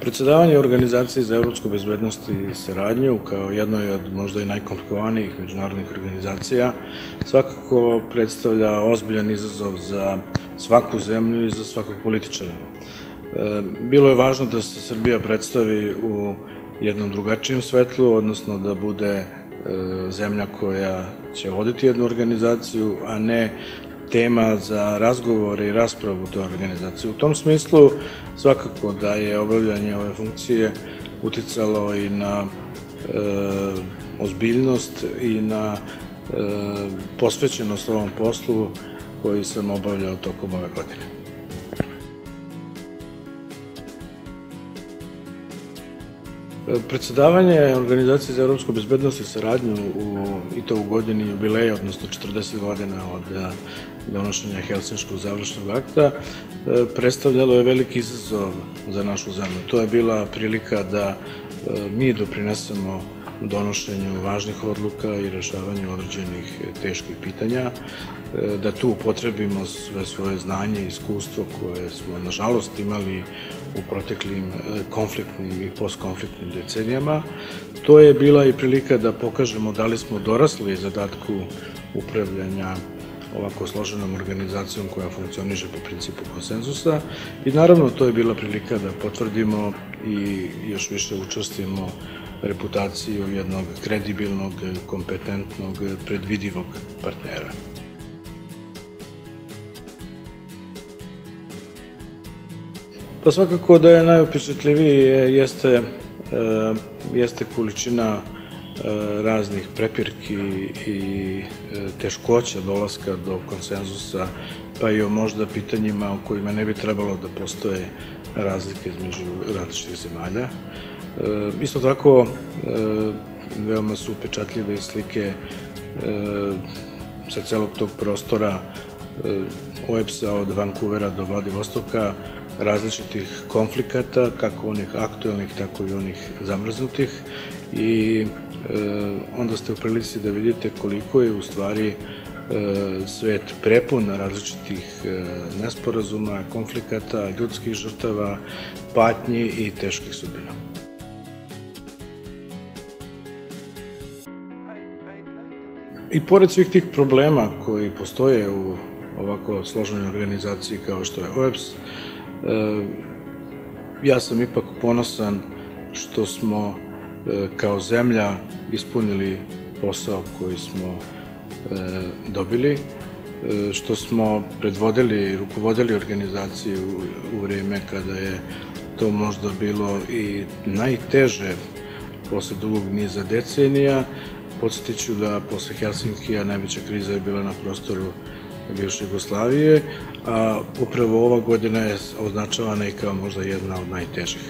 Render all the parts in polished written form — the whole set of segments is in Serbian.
Predsedavanje Organizaciji za evropsku bezbednost i saradnju kao jednoj od možda i najkomplikovanijih međunarodnih organizacija svakako predstavlja ozbiljan izazov za svaku zemlju i za svakog političara. Bilo je važno da se Srbija predstavi u jednom drugačijem svetlu, odnosno da bude zemlja koja će voditi jednu organizaciju, a ne tema za razgovore i raspravu toj organizaciji. U tom smislu svakako da je obavljanje ove funkcije uticalo i na ozbiljnost i na posvećenost ovom poslu koji sam obavljao tokom ove godine. Predsedavanje Organizacije za evropsku bezbednost i saradnju i to u godini jubileja, odnosno 40 godina od donošenja Helsinškog završnog akta, predstavljalo je veliki izazov za našu zemlju. To je bila prilika da mi doprinesemo donošenju važnih odluka i rešavanju određenih teških pitanja, da tu upotrebimo sve svoje znanje i iskustvo koje smo, nažalost, imali u proteklim konfliktnim i postkonfliktnim decenijama. To je bila i prilika da pokažemo da li smo dorasli zadatku upravljanja ovako složenom organizacijom koja funkcioniše po principu konsenzusa i naravno to je bila prilika da potvrdimo i još više učvrstimo reputaciju jednog kredibilnog, kompetentnog, predvidivog partnera. Pa svakako da je najupečatljiviji jeste količina raznih prepirki i teškoća dolaska do konsenzusa, pa i o možda pitanjima o kojima ne bi trebalo da postoje razlike između različitih zemalja. Isto tako, veoma su upečatljive slike sa celog tog prostora OEBS-a od Vancouvera do Vladivostoka, različitih konflikata, kako onih aktuelnih, tako i onih zamrznutih, i onda ste u prilici da vidite koliko je u stvari svet prepun različitih nesporazuma, konflikata, ljudskih žrtava, patnji i teških sudbina. I pored svih tih problema koji postoje u ovako složenoj organizaciji kao što je OEBS, ja sam ipak ponosan što smo kao zemlja ispunili posao koji smo dobili, što smo predvodili i rukovodili organizaciju u vreme kada je to možda bilo i najteže posle dugog niza decenija. Podsjetit ću da posle Helsinkija najveća kriza je bila na prostoru bivše Jugoslavije, a upravo ova godina je označavana i kao možda jedna od najtežih.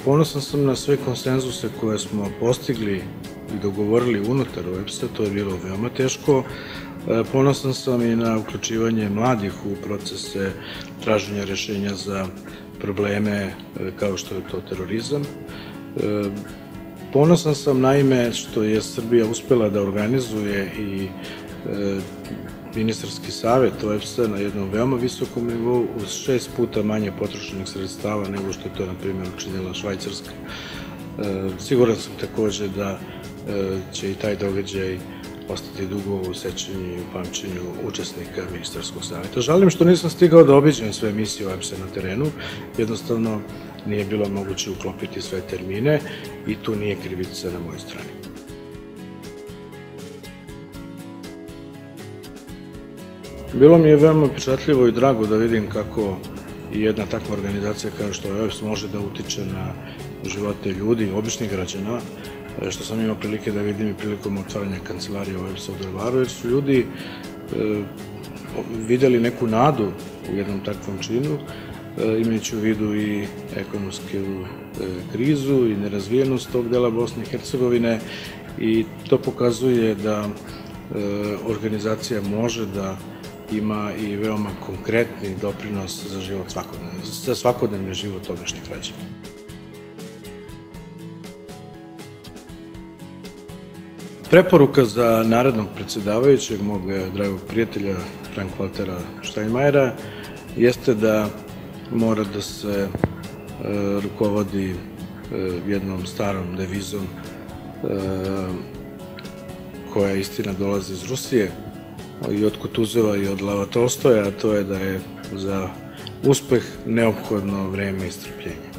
Ponosan sam na sve konsenzuse koje smo postigli i dogovorili unutar OEBS-a, to je bilo veoma teško. Ponosan sam i na uključivanje mladih u procese traženja rešenja za probleme kao što je to terorizam. Ponosan sam naime što je Srbija uspela da organizuje i ministarski savet OEBS-a na jednom veoma visokom nivou uz 6 puta manje potrošenih sredstava nego što je to, na primjer, učinila Švajcarska. Siguran sam takođe da će i taj događaj ostati dugo u sećanju i u pamćenju učesnika ministarskog saveta. Žalim što nisam stigao da obiđem sve misije OEBS-a na terenu, jednostavno nije bilo moguće uklopiti sve termine i tu nije krivica na mojoj strani. Bilo mi je veoma upečatljivo i drago da vidim kako i jedna takva organizacija kao što je OEBS može da utiče na živote ljudi, običnih građana, što sam imao prilike da vidim i prilikom otvaranja kancelarije OEBS-a u Drvaru, jer su ljudi videli neku nadu u jednom takvom činu, imajući u vidu i ekonomsku krizu i nerazvijenost tog dela Bosne i Hercegovine, i to pokazuje da organizacija može da ima i veoma konkretni doprinos za svakodnevni život običnih građana. Preporuka za narednog predsedavajućeg, mog dragog prijatelja Frank-Waltera Steinmeiera, jeste da mora da se rukovodi jednom starom devizom koja istina dolazi iz Rusije i od Kutuzova i od Lava Tolstoja, a to je da je za uspeh neophodno vreme i strpljenje.